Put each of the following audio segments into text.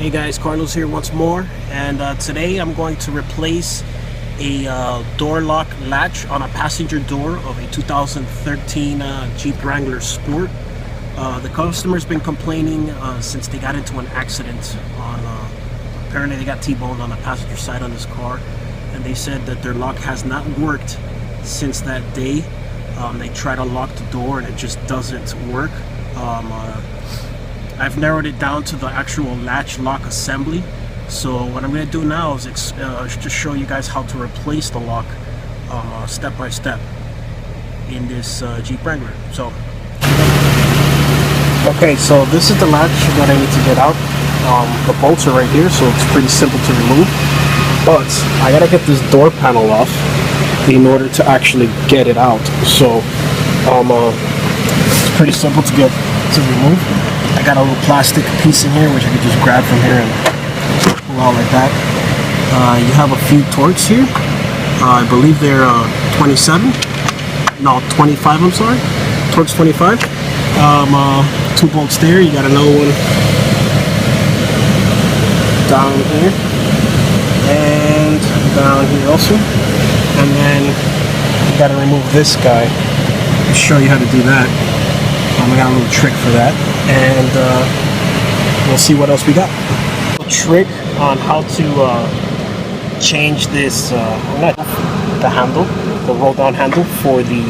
Hey guys, Carlos here once more, and today I'm going to replace a door lock latch on a passenger door of a 2013 Jeep Wrangler Sport. The customer's been complaining since they got into an accident apparently they got T-boned on the passenger side on this car, and they said that their lock has not worked since that day. They try to lock the door and it just doesn't work. I've narrowed it down to the actual latch lock assembly. So what I'm going to do now is just show you guys how to replace the lock step by step in this Jeep Wrangler. So, okay, so this is the latch that I need to get out. The bolts are right here, so it's pretty simple to remove. But I gotta get this door panel off in order to actually get it out. So it's pretty simple to remove. I got a little plastic piece in here which I can just grab from here and pull out like that. You have a few Torx here. I believe they're 25, I'm sorry. Torx 25. 2 bolts there. You got another one down here and down here also. And then you got to remove this guy. I'll show you how to do that. I got a little trick for that, and we'll see what else we got. A trick on how to change this, the handle, the roll down handle for the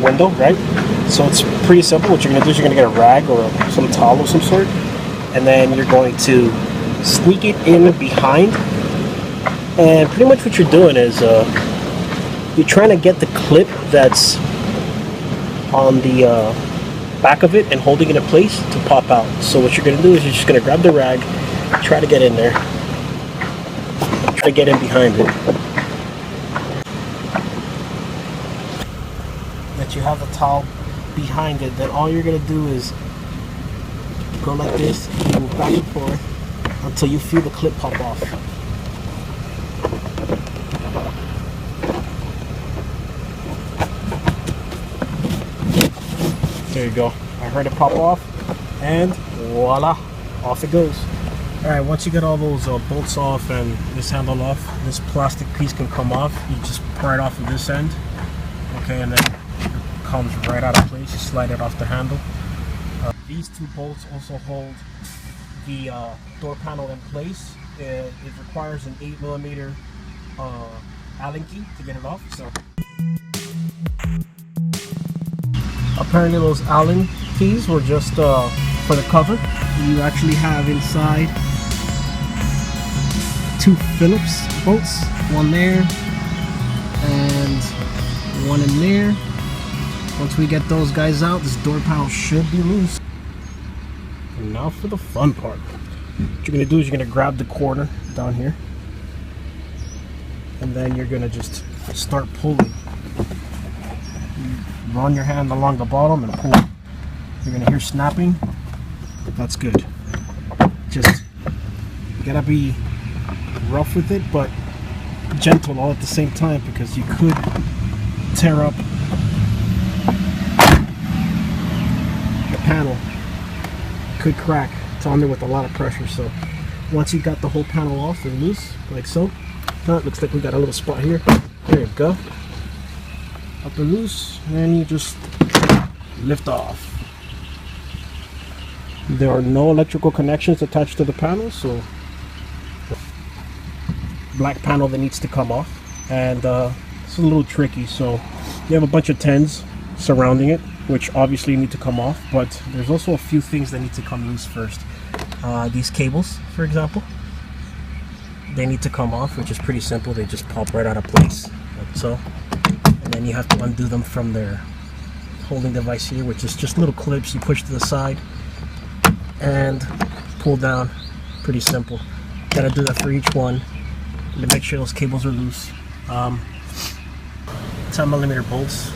window, right? So it's pretty simple. What you're going to do is you're going to get a rag or some towel of some sort, and then you're going to sneak it in behind, and pretty much what you're doing is you're trying to get the clip that's on the back of it and holding it in place to pop out. So what you're going to do is you're just going to grab the rag, try to get in there, try to get in behind it. That you have the towel behind it, then all you're going to do is go like this, move back and forth until you feel the clip pop off. There you go. I heard it pop off, and voila, off it goes. Alright, once you get all those bolts off and this handle off, this plastic piece can come off. You just pry it off of this end, okay, and then it comes right out of place. You slide it off the handle. These 2 bolts also hold the door panel in place. It requires an 8mm Allen key to get it off. So apparently those Allen keys were just for the cover. You actually have inside 2 Phillips bolts, one there and one in there. Once we get those guys out, this door panel should be loose. And now for the fun part. What you're going to do is you're going to grab the corner down here, and then you're going to just start pulling. Run your hand along the bottom and pull. You're going to hear snapping. That's good. Just you gotta be rough with it, but gentle all at the same time, because you could tear up the panel. It could crack. It's on there with a lot of pressure. So once you got the whole panel off and loose, like so, it looks like we got a little spot here. There you go. Up and loose, and you just lift off. There are no electrical connections attached to the panel, so black panel that needs to come off, and it's a little tricky. So you have a bunch of 10s surrounding it, which obviously need to come off, but there's also a few things that need to come loose first. These cables, for example, they need to come off, which is pretty simple. They just pop right out of place, like so. And then you have to undo them from their holding device here, which is just little clips you push to the side and pull down. Pretty simple. Gotta do that for each one to make sure those cables are loose. 10mm bolts,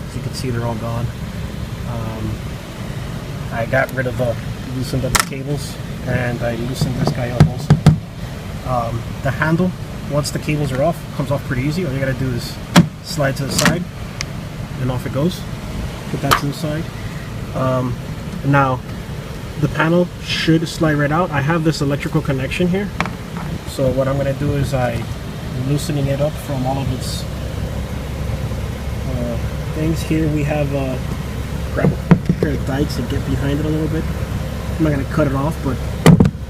as you can see, they're all gone. I got rid of loosened up the cables, and I loosened this guy up also. The handle, once the cables are off, comes off pretty easy. All you gotta do is slide to the side and off it goes. Put that to the side. Now the panel should slide right out. I have this electrical connection here, so what I'm going to do is I'm loosening it up from all of its things. Here we have grab a pair of dikes and get behind it a little bit. I'm not going to cut it off, but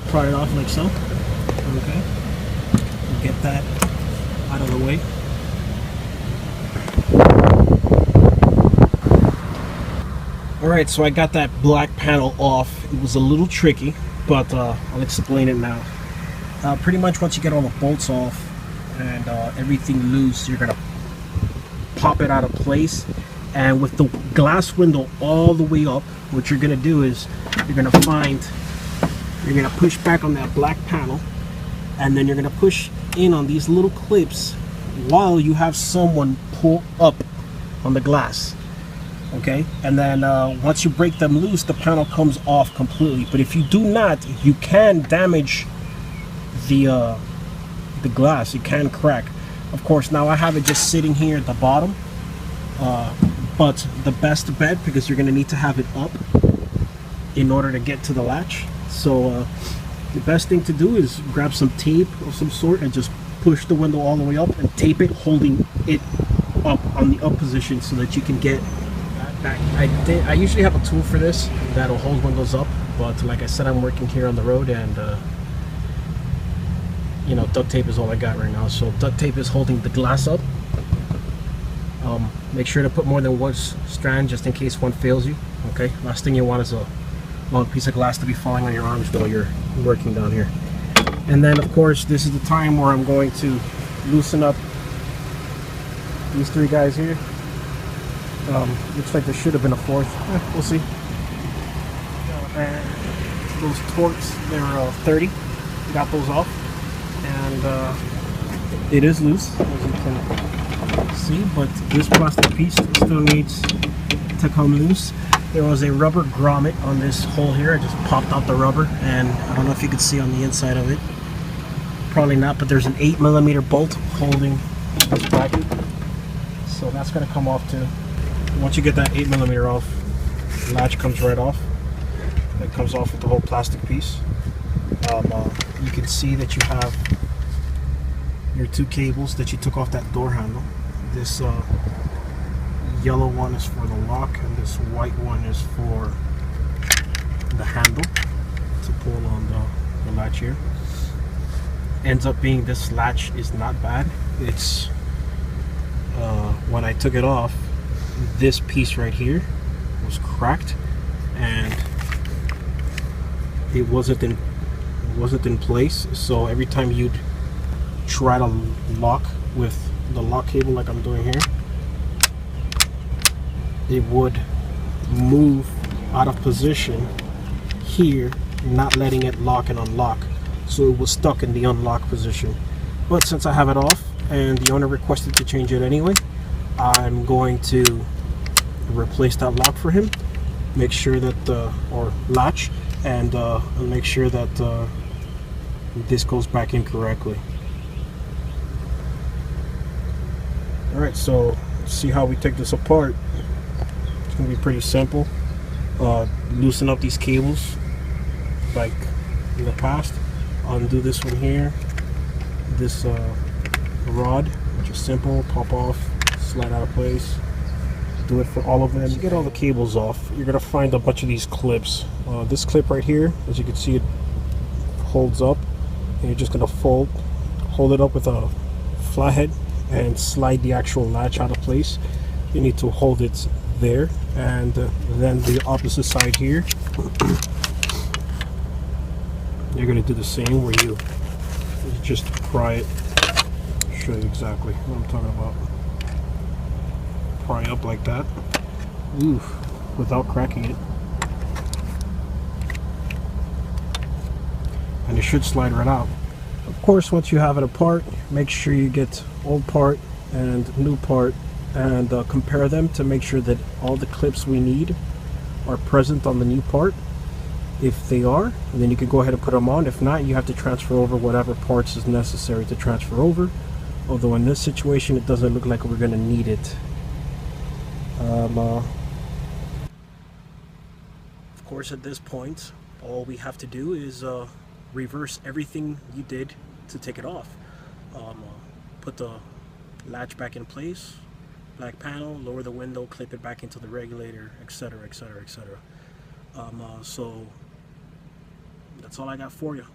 pry it off like so. Okay, get that out of the way. Alright, so I got that black panel off. It was a little tricky, but I'll explain it now. Pretty much once you get all the bolts off and everything loose, you're going to pop it out of place. And with the glass window all the way up, what you're going to do is you're going to push back on that black panel, and then you're going to push in on these little clips while you have someone pull up on the glass. Okay, and then once you break them loose, the panel comes off completely. But if you do not, you can damage the glass. It can crack. Of course, now I have it just sitting here at the bottom. But the best bet, because you're going to need to have it up in order to get to the latch. So the best thing to do is grab some tape of some sort and just push the window all the way up and tape it, holding it up on the up position so that you can get back. I usually have a tool for this that'll hold windows up, but like I said, I'm working here on the road, and you know, duct tape is all I got right now. So duct tape is holding the glass up. Make sure to put more than one strand just in case one fails you. Okay, last thing you want is a long piece of glass to be falling on your arms while you're working down here. And then of course this is the time where I'm going to loosen up these three guys here. Looks like there should have been a fourth. We'll see. And those torques, they're 30. Got those off, and it is loose, as you can see, but this plastic piece still needs to come loose. There was a rubber grommet on this hole here. I just popped out the rubber, and I don't know if you can see on the inside of it. Probably not, but there's an 8mm bolt holding this bracket, so that's going to come off too. Once you get that 8mm off, the latch comes right off. It comes off with the whole plastic piece. You can see that you have your two cables that you took off that door handle. This yellow one is for the lock, and this white one is for the handle to pull on the latch here. Ends up being this latch is not bad. It's when I took it off, this piece right here was cracked, and it wasn't in place. So every time you'd try to lock with the lock cable like I'm doing here, it would move out of position here, not letting it lock and unlock. So it was stuck in the unlock position. But since I have it off and the owner requested to change it anyway, I'm going to replace that lock for him, make sure that or latch, and make sure that this goes back in correctly. Alright, so let's see how we take this apart. It's going to be pretty simple. Loosen up these cables like in the past. Undo this one here. This rod, which is simple, pop off, slide out of place. Do it for all of them. To get all the cables off, you're going to find a bunch of these clips. This clip right here, as you can see, it holds up, and you're just going to hold it up with a flathead and slide the actual latch out of place. You need to hold it there, and then the opposite side here, you're going to do the same, where you just pry it. I'll show you exactly what I'm talking about. Pry up like that, without cracking it, and it should slide right out. Of course, once you have it apart, make sure you get old part and new part and compare them to make sure that all the clips we need are present on the new part. If they are, and then you can go ahead and put them on. If not, you have to transfer over whatever parts is necessary to transfer over, although in this situation it doesn't look like we're going to need it. Of course, at this point, all we have to do is reverse everything you did to take it off. Put the latch back in place, black panel, lower the window, clip it back into the regulator, etc, etc, etc. So that's all I got for you.